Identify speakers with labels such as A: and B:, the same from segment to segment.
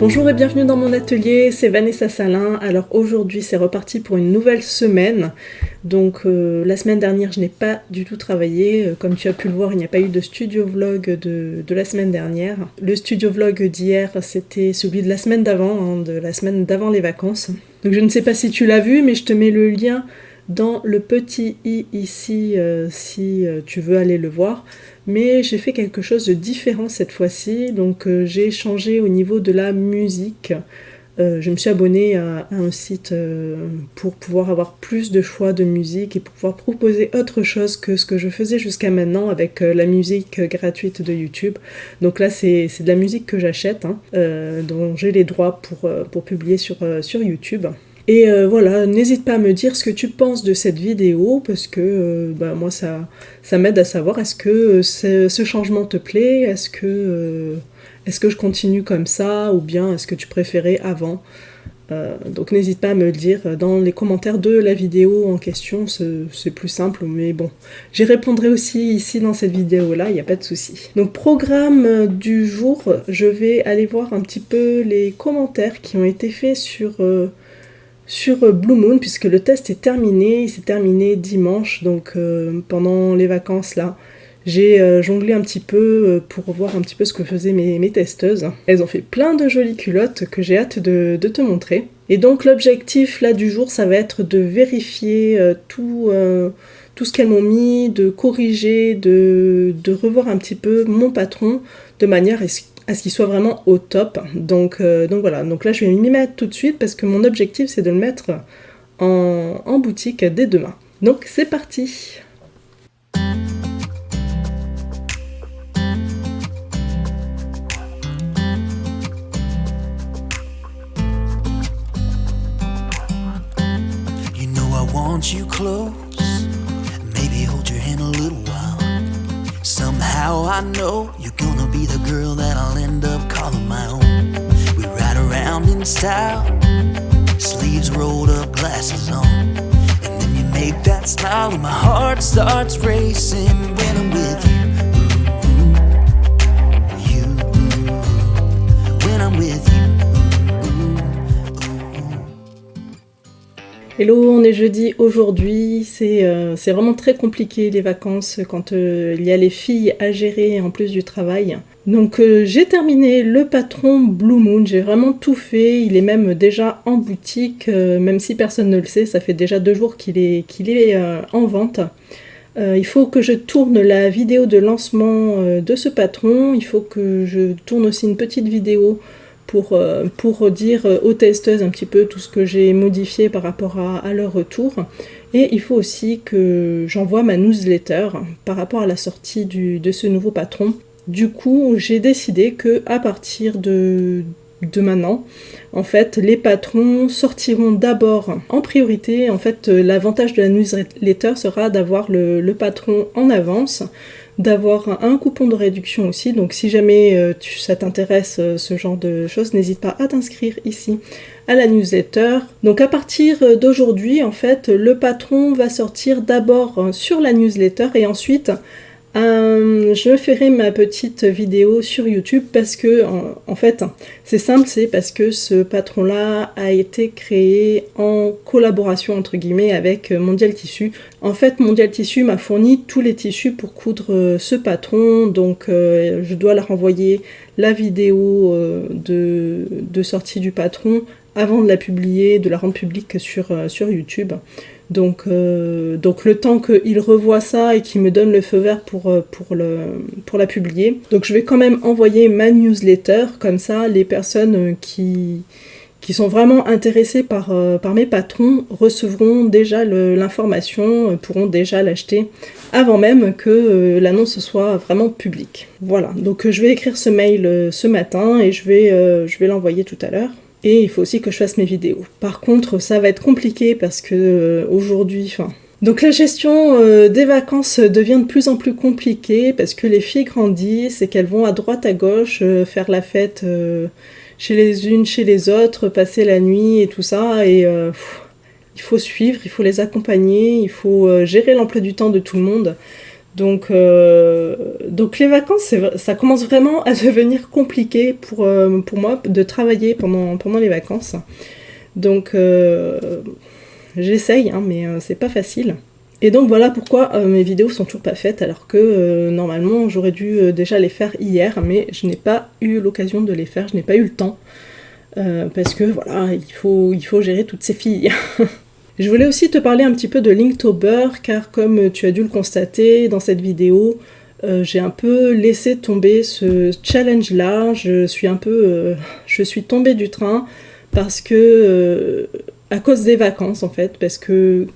A: Bonjour et bienvenue dans mon atelier, c'est Vanessa Salin. Alors aujourd'hui c'est reparti pour une nouvelle semaine. Donc la semaine dernière je n'ai pas du tout travaillé. Comme tu as pu le voir, il n'y a pas eu de studio vlog de la semaine dernière. Le studio vlog d'hier c'était celui de la semaine d'avant, de la semaine d'avant les vacances. Donc je ne sais pas si tu l'as vu, mais je te mets le lien dans le petit i ici si tu veux aller le voir. Mais j'ai fait quelque chose de différent cette fois-ci, donc j'ai changé au niveau de la musique. Je me suis abonnée à un site pour pouvoir avoir plus de choix de musique et pour pouvoir proposer autre chose que ce que je faisais jusqu'à maintenant avec la musique gratuite de YouTube. Donc là c'est de la musique que j'achète, dont j'ai les droits pour publier sur YouTube. Et voilà, n'hésite pas à me dire ce que tu penses de cette vidéo, parce que moi ça m'aide à savoir est-ce que ce changement te plaît, est-ce que je continue comme ça, ou bien est-ce que tu préférais avant. Donc n'hésite pas à me le dire dans les commentaires de la vidéo en question, c'est plus simple, mais bon, j'y répondrai aussi ici dans cette vidéo-là, il n'y a pas de souci. Donc programme du jour, je vais aller voir un petit peu les commentaires qui ont été faits sur Blue Moon, puisque le test est terminé, il s'est terminé dimanche, donc pendant les vacances là, j'ai jonglé un petit peu pour voir un petit peu ce que faisaient mes testeuses. Elles ont fait plein de jolies culottes que j'ai hâte de te montrer. Et donc l'objectif là du jour, ça va être de vérifier tout ce qu'elles m'ont mis, de corriger, de revoir un petit peu mon patron, de manière à ce qu'il soit vraiment au top. Donc voilà, donc là je vais m'y mettre tout de suite parce que mon objectif c'est de le mettre en boutique dès demain. Donc c'est parti.
B: You know I want you close, maybe hold your hand a little while. Somehow I know you're gonna be the girl that I'll end up calling my own. We ride around in style, sleeves rolled up, glasses on, and then you make that smile and my heart starts racing when I'm with you. When I'm with you.
A: Hello, on est jeudi aujourd'hui, c'est vraiment très compliqué les vacances quand il y a les filles à gérer en plus du travail. Donc j'ai terminé le patron Blue Moon, j'ai vraiment tout fait, il est même déjà en boutique, même si personne ne le sait, ça fait déjà 2 jours qu'il est en vente. Il faut que je tourne la vidéo de lancement de ce patron, il faut que je tourne aussi une petite vidéo pour dire aux testeuses un petit peu tout ce que j'ai modifié par rapport à leur retour. Et il faut aussi que j'envoie ma newsletter par rapport à la sortie de ce nouveau patron. Du coup, j'ai décidé que à partir de maintenant, en fait, les patrons sortiront d'abord en priorité. En fait, l'avantage de la newsletter sera d'avoir le patron en avance, d'avoir un coupon de réduction aussi, donc si jamais ça t'intéresse ce genre de choses, n'hésite pas à t'inscrire ici à la newsletter. Donc à partir d'aujourd'hui, en fait, le patron va sortir d'abord sur la newsletter et ensuite je ferai ma petite vidéo sur YouTube parce que en fait c'est simple, c'est parce que ce patron là a été créé en collaboration entre guillemets avec Mondial Tissu. En fait Mondial Tissu m'a fourni tous les tissus pour coudre ce patron, donc je dois leur envoyer la vidéo de sortie du patron avant de la publier, de la rendre publique sur YouTube. Donc le temps qu'il revoie ça et qu'il me donne le feu vert pour la publier. Donc je vais quand même envoyer ma newsletter, comme ça les personnes qui sont vraiment intéressées par mes patrons recevront déjà l'information, pourront déjà l'acheter avant même que l'annonce soit vraiment publique. Voilà, donc je vais écrire ce mail ce matin et je vais l'envoyer tout à l'heure. Et il faut aussi que je fasse mes vidéos. Par contre, ça va être compliqué parce que aujourd'hui, donc la gestion des vacances devient de plus en plus compliquée parce que les filles grandissent et qu'elles vont à droite à gauche faire la fête chez les unes, chez les autres, passer la nuit et tout ça. Et il faut suivre, il faut les accompagner, il faut gérer l'emploi du temps de tout le monde. Donc les vacances, ça commence vraiment à devenir compliqué pour moi de travailler pendant les vacances. Donc j'essaye, hein, mais c'est pas facile. Et donc voilà pourquoi mes vidéos sont toujours pas faites, alors que normalement j'aurais dû déjà les faire hier, mais je n'ai pas eu l'occasion de les faire, je n'ai pas eu le temps. Parce que voilà, il faut gérer toutes ces filles. Je voulais aussi te parler un petit peu de Linktober, car comme tu as dû le constater dans cette vidéo, j'ai un peu laissé tomber ce challenge-là. Je suis tombée du train parce que à cause des vacances en fait, parce que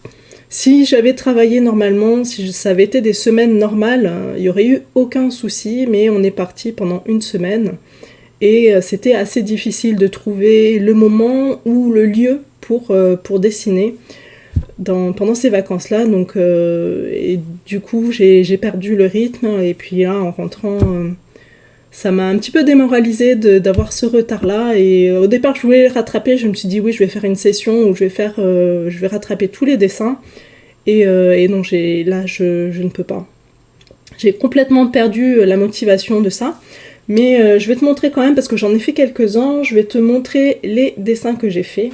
A: si j'avais travaillé normalement, si ça avait été des semaines normales, il n'y aurait eu aucun souci, mais on est parti pendant une semaine et c'était assez difficile de trouver le moment ou le lieu pour dessiner pendant ces vacances-là. Donc, et du coup, j'ai perdu le rythme et puis là, en rentrant, ça m'a un petit peu démoralisée d'avoir ce retard-là. Et au départ, je voulais rattraper, je me suis dit oui, je vais faire une session où je vais rattraper tous les dessins. Et non, là, je ne peux pas. J'ai complètement perdu la motivation de ça. Mais je vais te montrer quand même, parce que j'en ai fait quelques-uns, je vais te montrer les dessins que j'ai faits.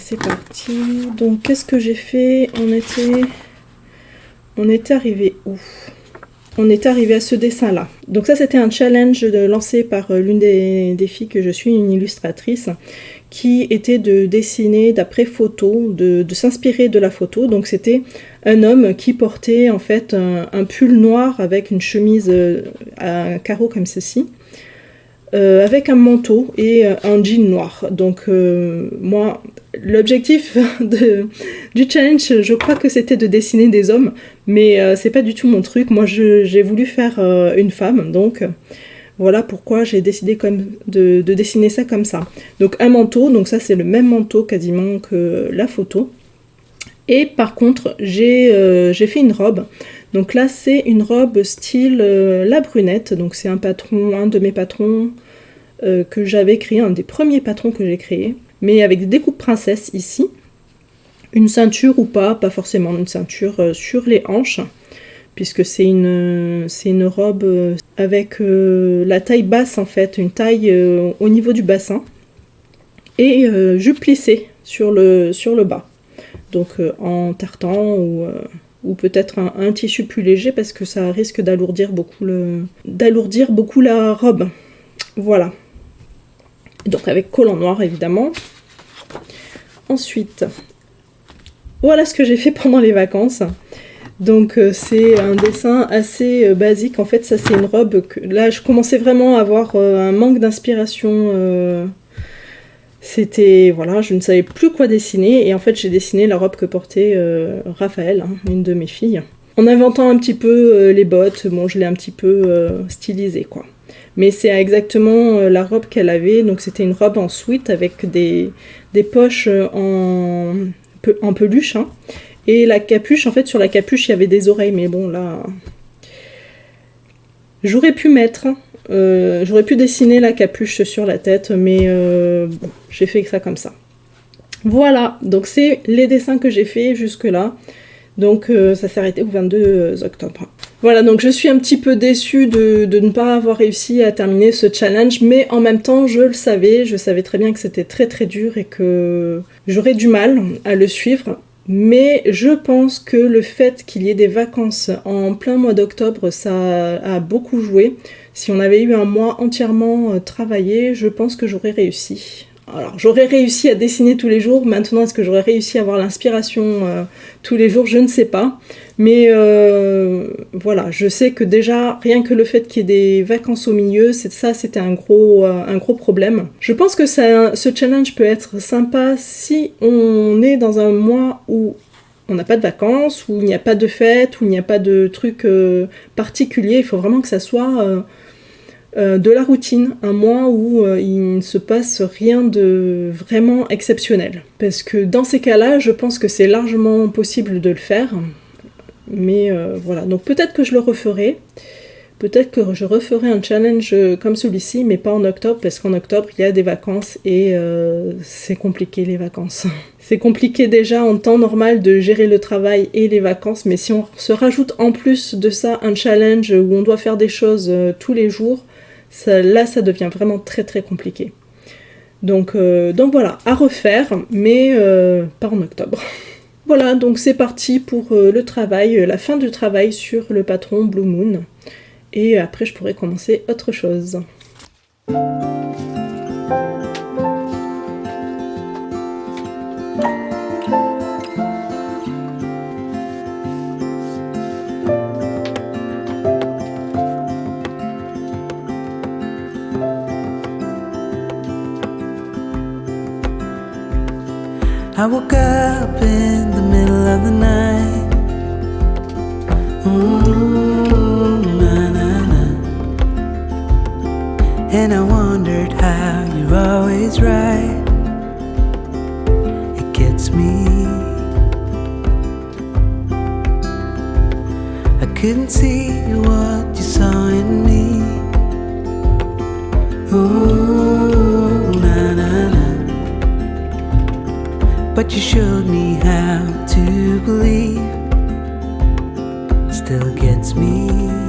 A: C'est parti. Donc, qu'est-ce que j'ai fait? On était arrivé où? On était arrivé à ce dessin-là. Donc ça, c'était un challenge lancé par l'une des filles que je suis, une illustratrice, qui était de dessiner d'après photo, de s'inspirer de la photo. Donc c'était un homme qui portait en fait un pull noir avec une chemise à carreaux comme ceci, avec un manteau et un jean noir. Donc moi, l'objectif du challenge, je crois que c'était de dessiner des hommes, mais c'est pas du tout mon truc. Moi, j'ai voulu faire une femme, donc voilà pourquoi j'ai décidé de dessiner ça comme ça. Donc un manteau, donc ça c'est le même manteau quasiment que la photo. Et par contre, j'ai fait une robe. Donc là, c'est une robe style La Brunette. Donc c'est un de mes patrons que j'avais créé, un des premiers patrons que j'ai créé, mais avec des découpes princesses ici. Une ceinture ou pas forcément une ceinture sur les hanches, puisque c'est une robe avec la taille basse en fait, une taille au niveau du bassin, et jupe plissée sur le bas. Donc en tartan ou peut-être un tissu plus léger parce que ça risque d'alourdir beaucoup la robe. Voilà. Donc avec collant noir évidemment. Ensuite, voilà ce que j'ai fait pendant les vacances. Donc c'est un dessin assez basique. En fait, ça c'est une robe que là je commençais vraiment à avoir un manque d'inspiration. C'était, voilà, je ne savais plus quoi dessiner. Et en fait, j'ai dessiné la robe que portait Raphaël, hein, une de mes filles. En inventant un petit peu les bottes, bon, je l'ai un petit peu stylisée, quoi. Mais c'est exactement la robe qu'elle avait. Donc c'était une robe en sweat avec des poches en peluche, hein. Et la capuche, en fait, sur la capuche, il y avait des oreilles. Mais bon, là, j'aurais pu dessiner la capuche sur la tête, mais bon, j'ai fait ça comme ça. Voilà, donc c'est les dessins que j'ai fait jusque-là. Donc ça s'est arrêté au 22 octobre. Voilà, donc je suis un petit peu déçue de ne pas avoir réussi à terminer ce challenge, mais en même temps, je savais très bien que c'était très très dur et que j'aurais du mal à le suivre. Mais je pense que le fait qu'il y ait des vacances en plein mois d'octobre, ça a beaucoup joué. Si on avait eu un mois entièrement travaillé, je pense que j'aurais réussi. Alors, j'aurais réussi à dessiner tous les jours. Maintenant, est-ce que j'aurais réussi à avoir l'inspiration tous les jours? Je ne sais pas. Mais voilà, je sais que déjà, rien que le fait qu'il y ait des vacances au milieu, c'était un gros problème. Je pense que ce challenge peut être sympa si on est dans un mois où on n'a pas de vacances, où il n'y a pas de fête, où il n'y a pas de trucs particuliers. Il faut vraiment que ça soit de la routine, un mois où il ne se passe rien de vraiment exceptionnel. Parce que dans ces cas-là, je pense que c'est largement possible de le faire. Mais voilà, donc peut-être que je le referai. Peut-être que je referai un challenge comme celui-ci, mais pas en octobre, parce qu'en octobre, il y a des vacances et c'est compliqué les vacances. C'est compliqué déjà en temps normal de gérer le travail et les vacances, mais si on se rajoute en plus de ça un challenge où on doit faire des choses tous les jours, ça devient vraiment très très compliqué. Donc voilà, à refaire, mais pas en octobre. Voilà, donc c'est parti pour le travail, la fin du travail sur le patron Blue Moon. Et après, je pourrais commencer autre chose.
B: I woke up in the middle of the night. And I wondered how you're always right. It gets me. I couldn't see what you saw in me. Ooh, na-na-na. But you showed me how to believe. Still gets me.